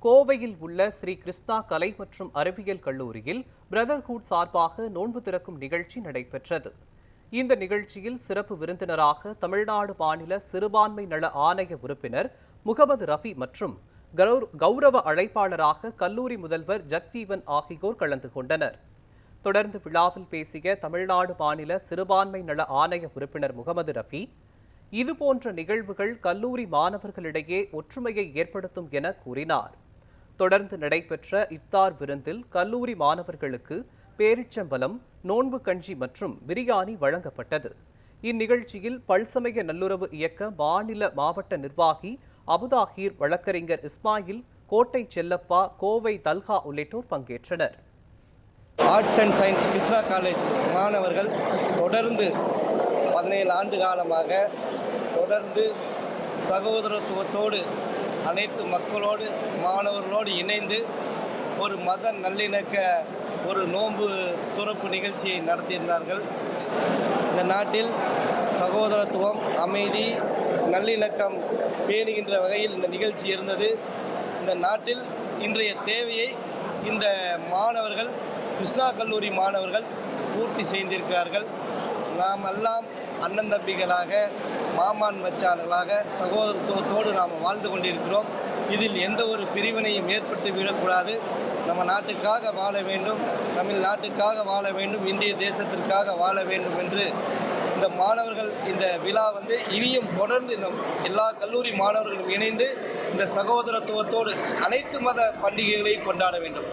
கோவையில் உள்ள ஸ்ரீ கிருஷ்ணா கலை மற்றும் அறிவியல் கல்லூரியில் பிரதர்ஹுட் சார்பாக நோன்பு திறக்கும் நிகழ்ச்சி நடைபெற்றது. இந்த நிகழ்ச்சியில் சிறப்பு விருந்தினராக தமிழ்நாடு மாநில சிறுபான்மை நல ஆணைய உறுப்பினர் முகமது ரஃபி மற்றும் கௌரவ அழைப்பாளராக கல்லூரி முதல்வர் ஜக்ஜீவன் ஆகியோர் கலந்து கொண்டனர். தொடர்ந்து விழாவில் பேசிய தமிழ்நாடு மாநில சிறுபான்மை நல ஆணைய உறுப்பினர் முகமது ரஃபி, இதுபோன்ற நிகழ்வுகள் கல்லூரி மாணவர்களிடையே ஒற்றுமையை ஏற்படுத்தும் என கூறினார். தொடர்ந்து நடைபெற்ற இப்தார் விருந்தில் கல்லூரி மாணவர்களுக்கு பேரிச்சம்பழம், நோன்பு கஞ்சி மற்றும் பிரியாணி வழங்கப்பட்டது. இந்நிகழ்ச்சியில் பல்சமய நல்லுறவு இயக்க மாநில மாவட்ட நிர்வாகி அபுதாஹீர், வழக்கறிஞர் இஸ்மாயில், கோட்டை செல்லப்பா, கோவை தல்ஹா உள்ளிட்டோர் பங்கேற்றனர். Arts and science Krishna college மாணவர்கள் தொடர்ந்து 17 ஆண்டு காலமாக தொடர்ந்து சகோதரத்துவத்தோடு அனைத்து மக்களோடு மாணவர்களோடு இணைந்து ஒரு மத நல்லிணக்க ஒரு நோன்பு துறப்பு நிகழ்ச்சியை நடத்தியிருந்தார்கள். இந்த நாட்டில் சகோதரத்துவம், அமைதி, நல்லிணக்கம் பேணுகின்ற வகையில் இந்த நிகழ்ச்சி இருந்தது. இந்த நாட்டில் இன்றைய தேவையை இந்த மாணவர்கள், கிருஷ்ணா கல்லூரி மாணவர்கள் பூர்த்தி செய்திருக்கிறார்கள். நாம் எல்லாம் அண்ணன் தம்பிகளாக, மாமான் மச்சான்களாக சகோதரத்துவத்தோடு நாம் வாழ்ந்து கொண்டிருக்கிறோம். இதில் எந்த ஒரு பிரிவினையும் ஏற்பட்டு விடக்கூடாது. நம்ம நாட்டுக்காக வாழ வேண்டும், தமிழ்நாட்டுக்காக வாழ வேண்டும், இந்திய தேசத்திற்காக வாழ வேண்டும் என்று இந்த மாணவர்கள் இந்த விழா இனியும் தொடர்ந்து இந்த எல்லா கல்லூரி மாணவர்களும் இணைந்து இந்த சகோதரத்துவத்தோடு அனைத்து மத பண்டிகைகளையும் கொண்டாட வேண்டும்.